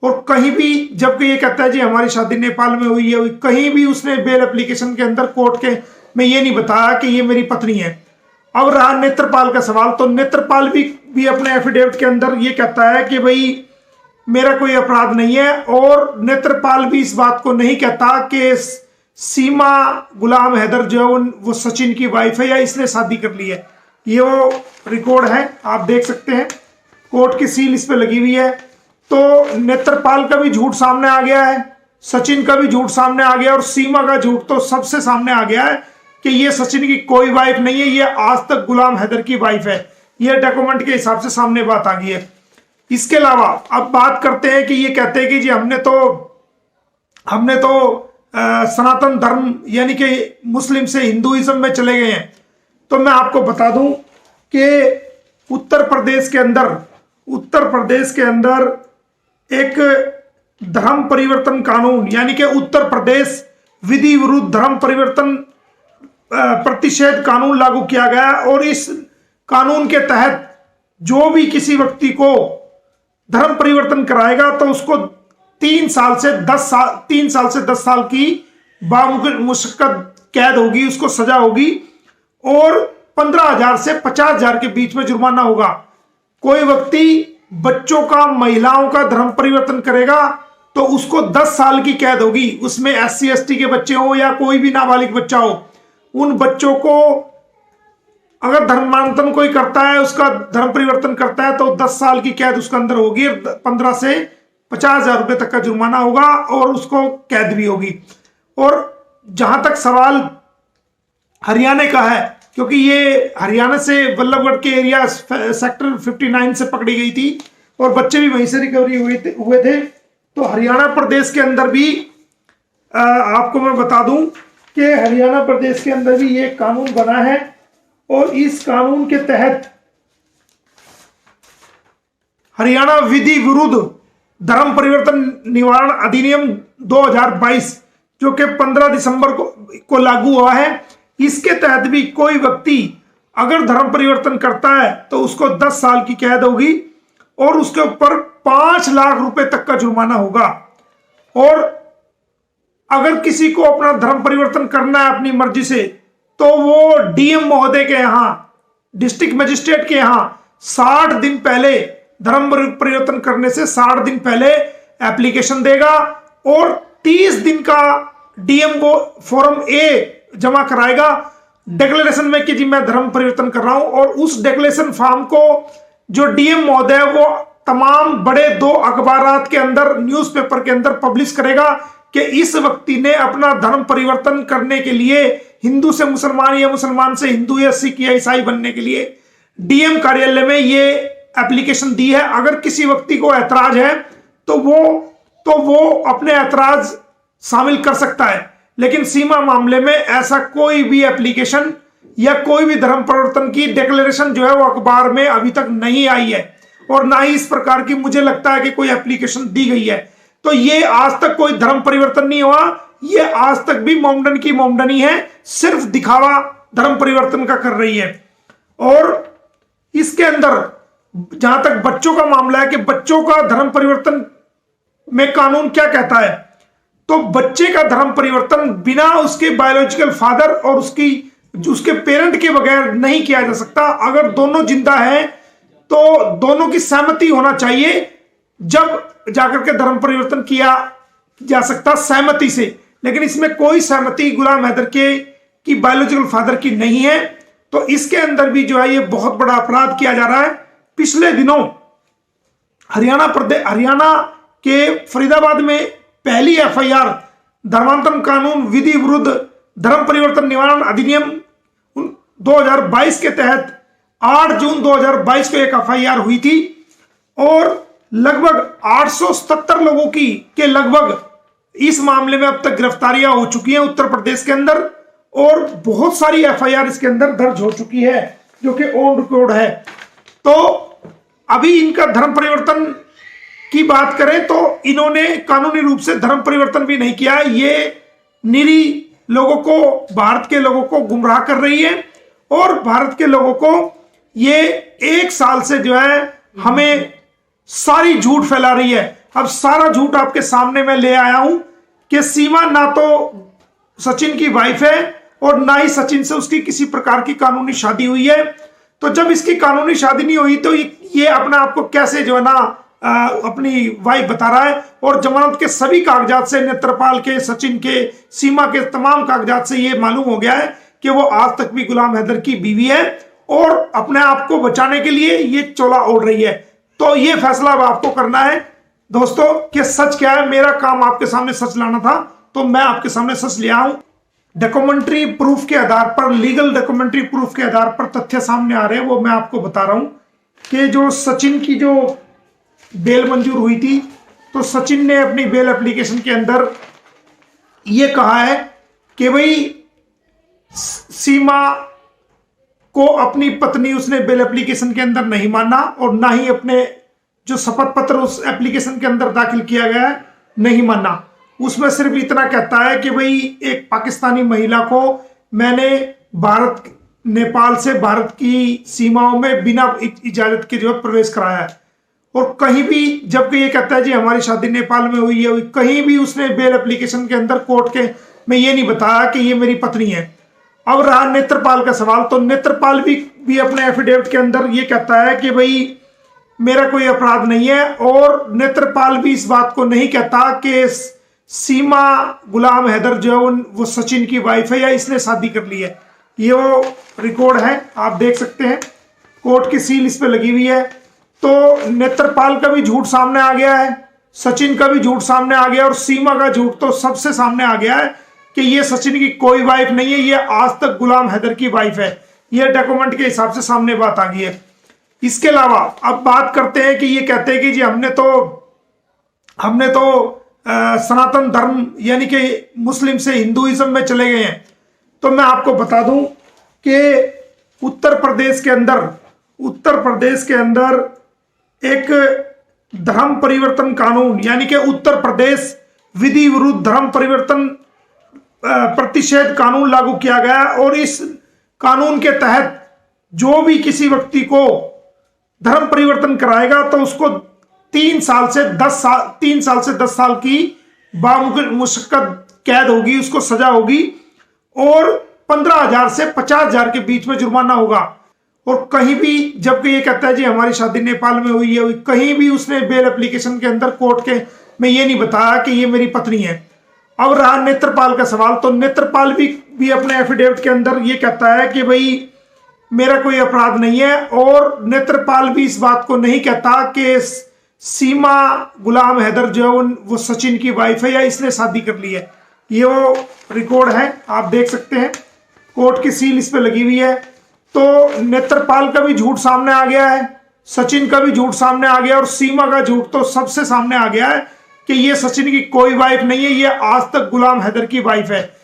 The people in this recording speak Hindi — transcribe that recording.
और कहीं भी जब ये कहता है जी हमारी शादी नेपाल में हुई है, कहीं भी उसने बेल एप्लीकेशन के अंदर कोर्ट के में ये नहीं बताया कि ये मेरी पत्नी है। अब रहा नेत्रपाल का सवाल, तो नेत्रपाल भी अपने एफिडेविट के अंदर ये कहता है कि भाई मेरा कोई अपराध नहीं है, और नेत्रपाल भी इस बात को नहीं कहता कि सीमा गुलाम हैदर जो है वो सचिन की वाइफ है या इसने शादी कर ली है। ये वो रिकॉर्ड है, आप देख सकते हैं, कोर्ट की सील इस पे लगी हुई है। तो नेत्रपाल का भी झूठ सामने आ गया है, सचिन का भी झूठ सामने आ गया, और सीमा का झूठ तो सबसे सामने आ गया है कि ये सचिन की कोई वाइफ नहीं है, ये आज तक गुलाम हैदर की वाइफ है। ये डॉक्यूमेंट के हिसाब से सामने बात आ गई है। इसके अलावा अब बात करते हैं कि ये कहते हैं कि जी हमने तो सनातन धर्म यानी कि मुस्लिम से हिंदुइज्म में चले गए हैं। तो मैं आपको बता दूं कि उत्तर प्रदेश के अंदर एक धर्म परिवर्तन कानून यानी कि उत्तर प्रदेश विधि विरुद्ध धर्म परिवर्तन प्रतिषेध कानून लागू किया गया, और इस कानून के तहत जो भी किसी व्यक्ति को धर्म परिवर्तन कराएगा तो उसको 3 साल से 10 साल की बामुश्किल कैद होगी, उसको सजा होगी, और 15,000 से 50,000 के बीच में जुर्माना होगा। कोई व्यक्ति बच्चों का, महिलाओं का धर्म परिवर्तन करेगा तो उसको 10 साल की कैद होगी, उसमें SC ST के बच्चे हो या कोई भी नाबालिग बच्चा हो। उन बच्चों को अगर धर्मांतरण कोई करता है, उसका धर्म परिवर्तन करता है, तो 10 साल की कैद उसके अंदर होगी, 15 से 50,000 रुपए तक का जुर्माना होगा, और उसको कैद भी होगी। और जहां तक सवाल हरियाणा का है, क्योंकि ये हरियाणा से वल्लभगढ़ के एरिया सेक्टर 59 से पकड़ी गई थी और बच्चे भी वहीं से रिकवरी हुए थे, तो हरियाणा प्रदेश के अंदर भी आपको मैं बता दूं कि हरियाणा प्रदेश के अंदर भी ये कानून बना है, और इस कानून के तहत हरियाणा विधि विरुद्ध धर्म परिवर्तन निवारण अधिनियम 2022 जो कि 15 दिसंबर को लागू हुआ है, इसके तहत भी कोई व्यक्ति अगर धर्म परिवर्तन करता है तो उसको 10 साल की कैद होगी, और उसके ऊपर 5 लाख रुपए तक का जुर्माना होगा। और अगर किसी को अपना धर्म परिवर्तन करना है अपनी मर्जी से, तो वो DM महोदय के यहाँ, डिस्ट्रिक्ट मजिस्ट्रेट के यहाँ 60 दिन पहले, धर्म परिवर्तन करने से 60 दिन पहले एप्लीकेशन देगा, और 30 दिन का DM वो फॉर्म A जमा कराएगा डिक्लेरेशन में कि जी मैं धर्म परिवर्तन कर रहा हूं। और उस डिक्लेरेशन फॉर्म को जो DM महोदय वो तमाम बड़े 2 अखबारात के अंदर, न्यूज़पेपर के अंदर पब्लिश करेगा कि इस व्यक्ति ने अपना धर्म परिवर्तन करने के लिए हिंदू से मुसलमान या मुसलमान से हिंदू या सिख या ईसाई बनने के लिए DM कार्यालय में ये एप्लीकेशन दी है। अगर किसी व्यक्ति को ऐतराज है तो वो अपने ऐतराज शामिल कर सकता है, लेकिन सीमा मामले में ऐसा कोई भी एप्लीकेशन या कोई भी धर्म परिवर्तन की डिक्लेरेशन जो है वो अखबार में अभी तक नहीं आई है, और ना ही इस प्रकार की मुझे लगता है कि कोई एप्लीकेशन दी गई है। तो ये आज तक कोई धर्म परिवर्तन नहीं हुआ, ये आज तक भी मोमडन की मोमडनी है, सिर्फ दिखावा धर्म परिवर्तन का कर रही है। और इसके अंदर जहां तक बच्चों का मामला है कि बच्चों का धर्म परिवर्तन में कानून क्या कहता है, तो बच्चे का धर्म परिवर्तन बिना उसके बायोलॉजिकल फादर और उसके पेरेंट के बगैर नहीं किया जा सकता। अगर दोनों जिंदा हैं तो दोनों की सहमति होना चाहिए, जब जाकर के धर्म परिवर्तन किया जा सकता सहमति से। लेकिन इसमें कोई सहमति गुलाम हैदर की बायोलॉजिकल फादर की नहीं है, तो इसके अंदर भी जो है ये बहुत बड़ा अपराध किया जा रहा है। पिछले दिनों हरियाणा के फरीदाबाद में पहली FIR धर्मांतरण कानून विधि विरुद्ध धर्म परिवर्तन निवारण अधिनियम 2022 के तहत 8 जून 2022 को एक FIR हुई थी, और लगभग 877 लोगों के लगभग इस मामले में अब तक गिरफ्तारियां हो चुकी हैं उत्तर प्रदेश के अंदर, और बहुत सारी FIR इसके अंदर दर्ज हो चुकी है जो कि ऑन रिकॉर्ड है। तो अभी इनका धर्म परिवर्तन की बात करें तो इन्होंने कानूनी रूप से धर्म परिवर्तन भी नहीं किया है। ये निरी लोगों को, भारत के लोगों को गुमराह कर रही है, और भारत के लोगों को ये 1 साल से जो है हमें सारी झूठ फैला रही है। अब सारा झूठ आपके सामने मैं ले आया हूं कि सीमा ना तो सचिन की वाइफ है और ना ही सचिन से उसकी किसी प्रकार की कानूनी शादी हुई है। तो जब इसकी कानूनी शादी नहीं हुई तो ये अपने आप को कैसे जो है ना अपनी वाइफ बता रहा है। और जमानत के सभी कागजात से, नेत्रपाल के, सचिन के, सीमा के तमाम कागजात से ये मालूम हो गया है कि वो आज तक भी गुलाम हैदर की बीवी है और अपने आप को बचाने के लिए ये चोला ओढ़ रही है। तो ये फैसला अब आपको करना है दोस्तों कि सच क्या है। मेरा काम आपके सामने सच लाना था तो मैं आपके सामने सच ले आऊं। डॉक्यूमेंट्री प्रूफ के आधार पर, लीगल डॉक्यूमेंट्री प्रूफ के आधार पर तथ्य सामने आ रहे हैं, वो मैं आपको बता रहा हूं कि जो सचिन की जो बेल मंजूर हुई थी तो सचिन ने अपनी बेल एप्लीकेशन के अंदर ये कहा है कि भाई सीमा को अपनी पत्नी उसने बेल एप्लीकेशन के अंदर नहीं माना और ना ही अपने जो शपथ पत्र उस एप्लीकेशन के अंदर दाखिल किया गया है नहीं माना। उसमें सिर्फ इतना कहता है कि भाई एक पाकिस्तानी महिला को मैंने नेपाल से भारत की सीमाओं में बिना इजाजत के जो है प्रवेश कराया है। और कहीं भी, जबकि ये कहता है जी हमारी शादी नेपाल में हुई है, कहीं भी उसने बेल एप्लीकेशन के अंदर कोर्ट के में ये नहीं बताया कि ये मेरी पत्नी है। अब रहा नेत्रपाल का सवाल, तो नेत्रपाल भी अपने एफिडेविट के अंदर ये कहता है कि भाई मेरा कोई अपराध नहीं है। और नेत्रपाल भी इस बात को नहीं कहता कि सीमा गुलाम हैदर जो है वो सचिन की वाइफ है या इसने शादी कर ली है। ये वो रिकॉर्ड है, आप देख सकते हैं, कोर्ट की सील इस पे लगी हुई है। तो नेत्रपाल का भी झूठ सामने आ गया है, सचिन का भी झूठ सामने आ गया और सीमा का झूठ तो सबसे सामने आ गया है कि ये सचिन की कोई वाइफ नहीं है, ये आज तक गुलाम हैदर की वाइफ है। ये डॉक्यूमेंट के हिसाब से सामने बात आ गई है। इसके अलावा अब बात करते हैं कि ये कहते हैं कि जी हमने तो सनातन धर्म यानी कि मुस्लिम से हिंदुइज्म में चले गए हैं। तो मैं आपको बता दूं कि उत्तर प्रदेश के अंदर एक धर्म परिवर्तन कानून यानी कि उत्तर प्रदेश विधि विरुद्ध धर्म परिवर्तन प्रतिषेध कानून लागू किया गया और इस कानून के तहत जो भी किसी व्यक्ति को धर्म परिवर्तन कराएगा तो उसको 3 साल से 10 साल की बामुश्किल कैद होगी, उसको सजा होगी और 15,000 से 50,000 के बीच में जुर्माना होगा। और कहीं भी, जबकि ये कहता है जी हमारी शादी नेपाल में हुई है, कहीं भी उसने बेल एप्लीकेशन के अंदर कोर्ट के में ये नहीं बताया कि ये मेरी पत्नी है। अब रहा नेत्रपाल का सवाल, तो नेत्रपाल भी अपने एफिडेविट के अंदर ये कहता है कि भाई मेरा कोई अपराध नहीं है। और नेत्रपाल भी इस बात को नहीं कहता कि सीमा गुलाम हैदर जो है वो सचिन की वाइफ है या इसने शादी कर ली है। ये वो रिकॉर्ड है, आप देख सकते हैं, कोर्ट की सील इस पे लगी हुई है। तो नेत्रपाल का भी झूठ सामने आ गया है, सचिन का भी झूठ सामने आ गया और सीमा का झूठ तो सबसे सामने आ गया है कि ये सचिन की कोई वाइफ नहीं है, ये आज तक गुलाम हैदर की वाइफ है।